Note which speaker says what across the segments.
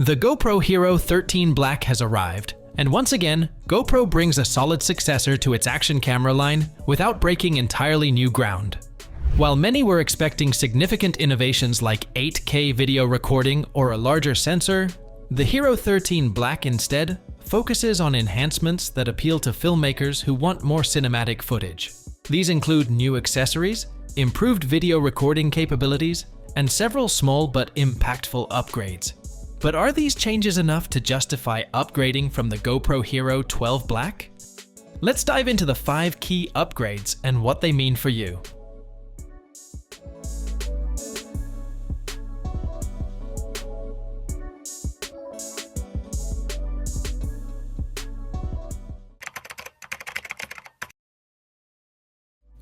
Speaker 1: The GoPro Hero 13 Black has arrived, and once again, GoPro brings a solid successor to its action camera line without breaking entirely new ground. While many were expecting significant innovations like 8K video recording or a larger sensor, the Hero 13 Black instead focuses on enhancements that appeal to filmmakers who want more cinematic footage. These include new accessories, improved video recording capabilities, and several small but impactful upgrades. But are these changes enough to justify upgrading from the GoPro Hero 12 Black? Let's dive into the 5 key upgrades and what they mean for you.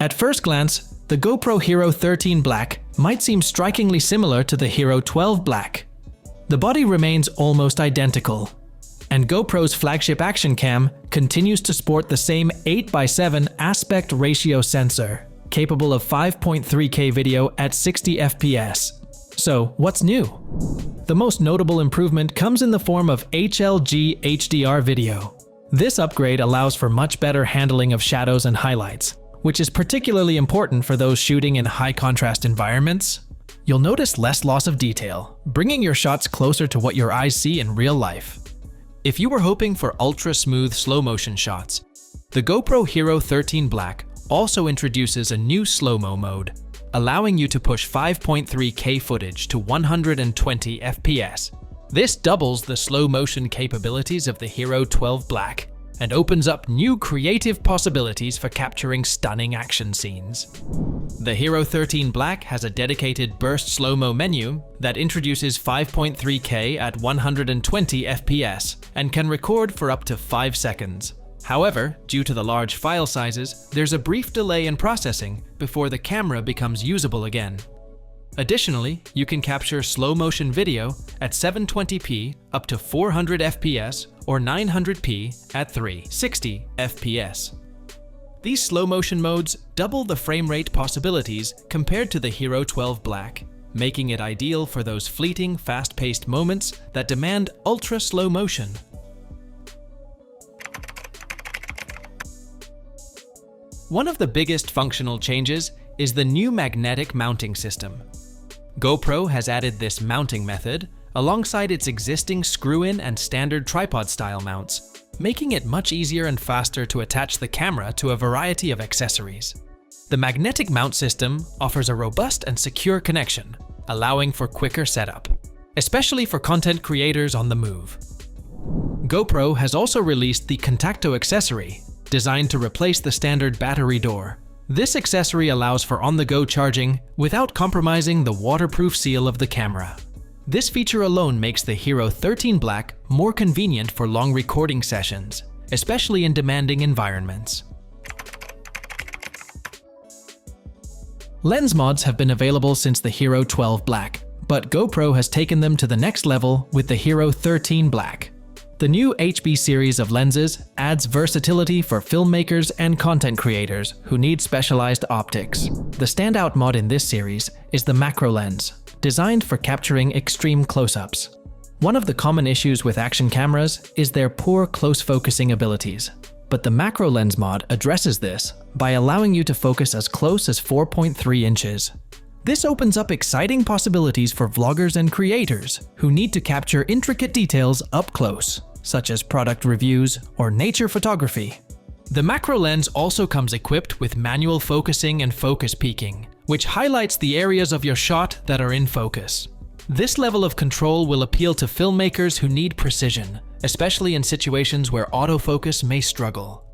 Speaker 1: At first glance, the GoPro Hero 13 Black might seem strikingly similar to the Hero 12 Black. The body remains almost identical, and GoPro's flagship action cam continues to sport the same 8x7 aspect ratio sensor, capable of 5.3K video at 60 FPS. So, what's new? The most notable improvement comes in the form of HLG HDR video. This upgrade allows for much better handling of shadows and highlights, which is particularly important for those shooting in high-contrast environments. You'll notice less loss of detail, bringing your shots closer to what your eyes see in real life. If you were hoping for ultra-smooth slow-motion shots, the GoPro Hero 13 Black also introduces a new slow-mo mode, allowing you to push 5.3K footage to 120 FPS. This doubles the slow-motion capabilities of the Hero 12 Black and opens up new creative possibilities for capturing stunning action scenes. The Hero 13 Black has a dedicated burst slow-mo menu that introduces 5.3K at 120 FPS and can record for up to 5 seconds. However, due to the large file sizes, there's a brief delay in processing before the camera becomes usable again. Additionally, you can capture slow-motion video at 720p up to 400 FPS or 900p at 360 FPS. These slow-motion modes double the frame rate possibilities compared to the Hero 12 Black, making it ideal for those fleeting, fast-paced moments that demand ultra-slow motion. One of the biggest functional changes is the new magnetic mounting system. GoPro has added this mounting method alongside its existing screw-in and standard tripod-style mounts, making it much easier and faster to attach the camera to a variety of accessories. The magnetic mount system offers a robust and secure connection, allowing for quicker setup, especially for content creators on the move. GoPro has also released the Contacto accessory, designed to replace the standard battery door. This accessory allows for on-the-go charging without compromising the waterproof seal of the camera. This feature alone makes the Hero 13 Black more convenient for long recording sessions, especially in demanding environments. Lens mods have been available since the Hero 12 Black, but GoPro has taken them to the next level with the Hero 13 Black. The new HB series of lenses adds versatility for filmmakers and content creators who need specialized optics. The standout mod in this series is the macro lens, designed for capturing extreme close-ups. One of the common issues with action cameras is their poor close focusing abilities, but the macro lens mod addresses this by allowing you to focus as close as 4.3 inches. This opens up exciting possibilities for vloggers and creators who need to capture intricate details up close, such as product reviews or nature photography. The macro lens also comes equipped with manual focusing and focus peaking, which highlights the areas of your shot that are in focus. This level of control will appeal to filmmakers who need precision, especially in situations where autofocus may struggle.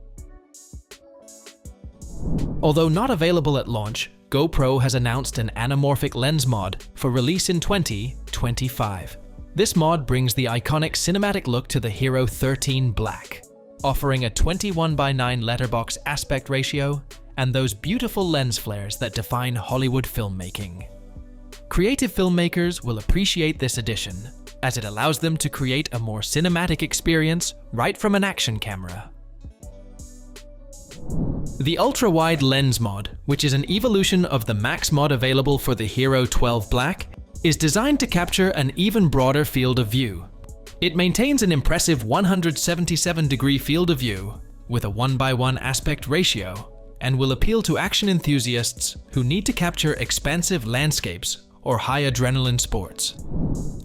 Speaker 1: Although not available at launch, GoPro has announced an anamorphic lens mod for release in 2025. This mod brings the iconic cinematic look to the Hero 13 Black, offering a 21:9 letterbox aspect ratio and those beautiful lens flares that define Hollywood filmmaking. Creative filmmakers will appreciate this addition, as it allows them to create a more cinematic experience right from an action camera. The ultra-wide lens mod, which is an evolution of the max mod available for the Hero 12 Black, is designed to capture an even broader field of view. It maintains an impressive 177-degree field of view with a 1:1 aspect ratio and will appeal to action enthusiasts who need to capture expansive landscapes or high adrenaline sports.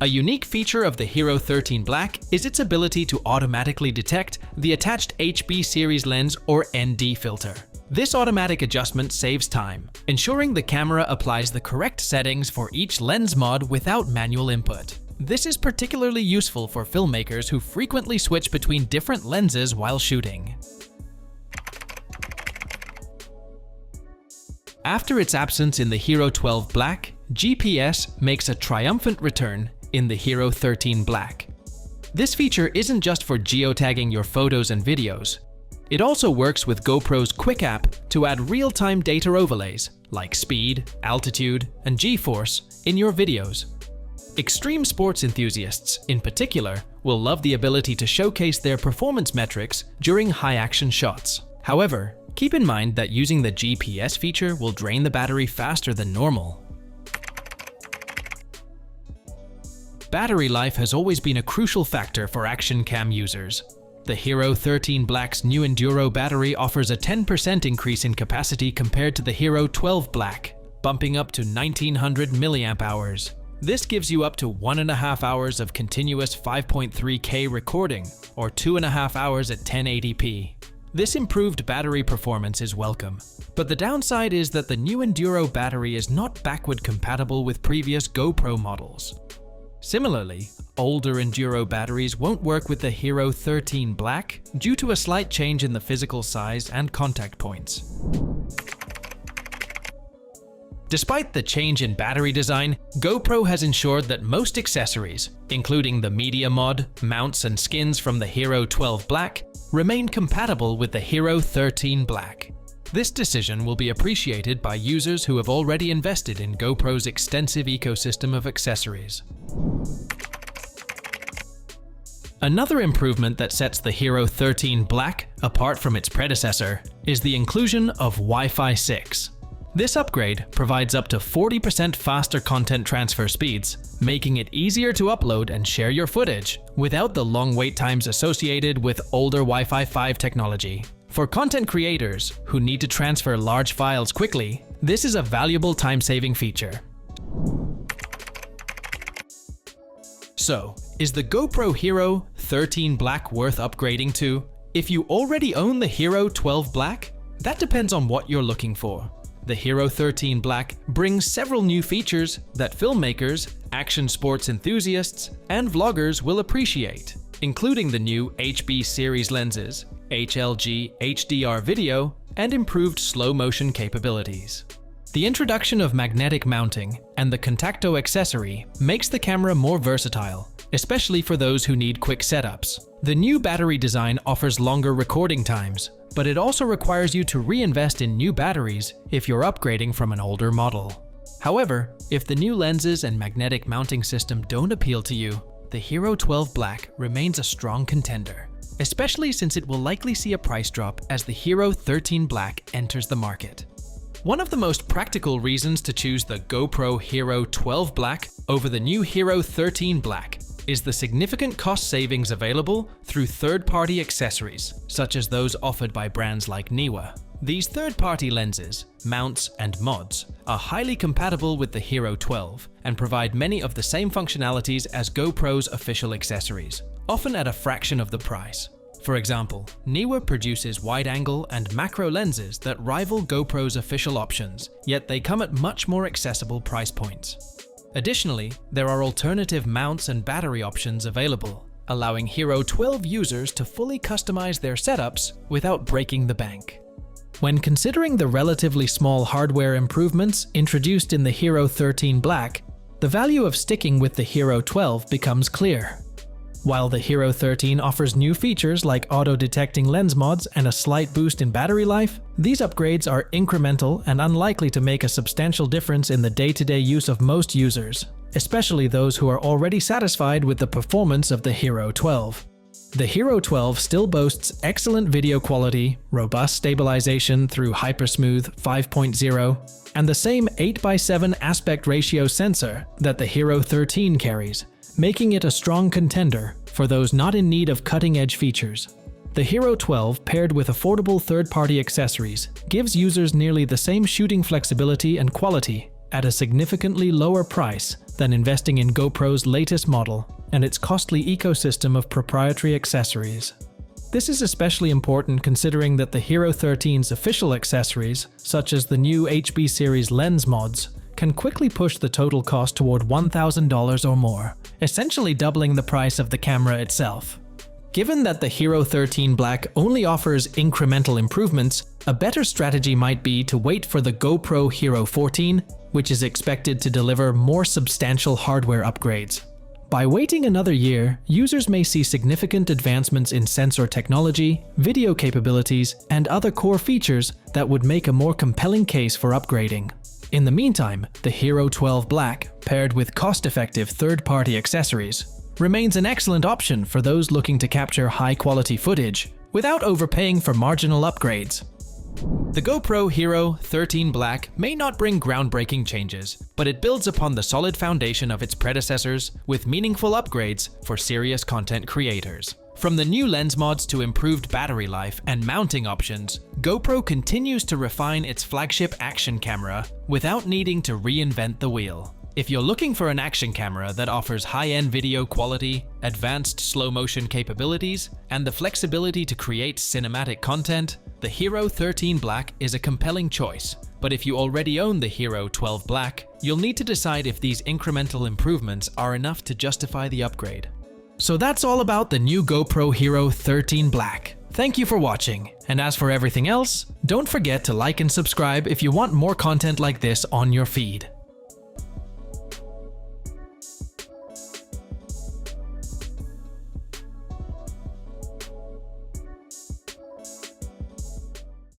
Speaker 1: A unique feature of the Hero 13 Black is its ability to automatically detect the attached HB series lens or ND filter. This automatic adjustment saves time, ensuring the camera applies the correct settings for each lens mod without manual input. This is particularly useful for filmmakers who frequently switch between different lenses while shooting. After its absence in the Hero 12 Black, GPS makes a triumphant return in the Hero 13 Black. This feature isn't just for geotagging your photos and videos. It also works with GoPro's Quick app to add real-time data overlays like speed, altitude, and G-force in your videos. Extreme sports enthusiasts, in particular, will love the ability to showcase their performance metrics during high-action shots. However, keep in mind that using the GPS feature will drain the battery faster than normal. Battery life has always been a crucial factor for action cam users. The Hero 13 Black's new Enduro battery offers a 10% increase in capacity compared to the Hero 12 Black, bumping up to 1900 mAh. This gives you up to 1.5 hours of continuous 5.3K recording, or 2.5 hours at 1080p. This improved battery performance is welcome, but the downside is that the new Enduro battery is not backward compatible with previous GoPro models. Similarly, older Enduro batteries won't work with the Hero 13 Black due to a slight change in the physical size and contact points. Despite the change in battery design, GoPro has ensured that most accessories, including the media mod, mounts, and skins from the Hero 12 Black, remain compatible with the Hero 13 Black. This decision will be appreciated by users who have already invested in GoPro's extensive ecosystem of accessories. Another improvement that sets the Hero 13 Black apart from its predecessor is the inclusion of Wi-Fi 6. This upgrade provides up to 40% faster content transfer speeds, making it easier to upload and share your footage without the long wait times associated with older Wi-Fi 5 technology. For content creators who need to transfer large files quickly, this is a valuable time-saving feature. So, is the GoPro Hero 13 Black worth upgrading to? If you already own the Hero 12 Black, that depends on what you're looking for. The Hero 13 Black brings several new features that filmmakers, action sports enthusiasts, and vloggers will appreciate, including the new HB series lenses, HLG HDR video, and improved slow motion capabilities. The introduction of magnetic mounting and the Contacto accessory makes the camera more versatile, especially for those who need quick setups. The new battery design offers longer recording times, but it also requires you to reinvest in new batteries if you're upgrading from an older model. However, if the new lenses and magnetic mounting system don't appeal to you, the Hero 12 Black remains a strong contender, especially since it will likely see a price drop as the Hero 13 Black enters the market. One of the most practical reasons to choose the GoPro Hero 12 Black over the new Hero 13 Black is the significant cost savings available through third-party accessories, such as those offered by brands like Neewer. These third-party lenses, mounts, and mods are highly compatible with the Hero 12 and provide many of the same functionalities as GoPro's official accessories, often at a fraction of the price. For example, Neewer produces wide-angle and macro lenses that rival GoPro's official options, yet they come at much more accessible price points. Additionally, there are alternative mounts and battery options available, allowing Hero 12 users to fully customize their setups without breaking the bank. When considering the relatively small hardware improvements introduced in the Hero 13 Black, the value of sticking with the Hero 12 becomes clear. While the Hero 13 offers new features like auto-detecting lens mods and a slight boost in battery life, these upgrades are incremental and unlikely to make a substantial difference in the day-to-day use of most users, especially those who are already satisfied with the performance of the Hero 12. The Hero 12 still boasts excellent video quality, robust stabilization through Hypersmooth 5.0, and the same 8:7 aspect ratio sensor that the Hero 13 carries, making it a strong contender for those not in need of cutting-edge features. The Hero 12, paired with affordable third-party accessories, gives users nearly the same shooting flexibility and quality at a significantly lower price than investing in GoPro's latest model and its costly ecosystem of proprietary accessories. This is especially important considering that the Hero 13's official accessories, such as the new HB series lens mods, can quickly push the total cost toward $1,000 or more, essentially doubling the price of the camera itself. Given that the Hero 13 Black only offers incremental improvements, a better strategy might be to wait for the GoPro Hero 14, which is expected to deliver more substantial hardware upgrades. By waiting another year, users may see significant advancements in sensor technology, video capabilities, and other core features that would make a more compelling case for upgrading. In the meantime, the Hero 12 Black, paired with cost-effective third-party accessories, remains an excellent option for those looking to capture high-quality footage without overpaying for marginal upgrades. The GoPro Hero 13 Black may not bring groundbreaking changes, but it builds upon the solid foundation of its predecessors with meaningful upgrades for serious content creators. From the new lens mods to improved battery life and mounting options, GoPro continues to refine its flagship action camera without needing to reinvent the wheel. If you're looking for an action camera that offers high-end video quality, advanced slow-motion capabilities, and the flexibility to create cinematic content, the Hero 13 Black is a compelling choice. But if you already own the Hero 12 Black, you'll need to decide if these incremental improvements are enough to justify the upgrade. So that's all about the new GoPro Hero 13 Black. Thank you for watching, and as for everything else, don't forget to like and subscribe if you want more content like this on your feed.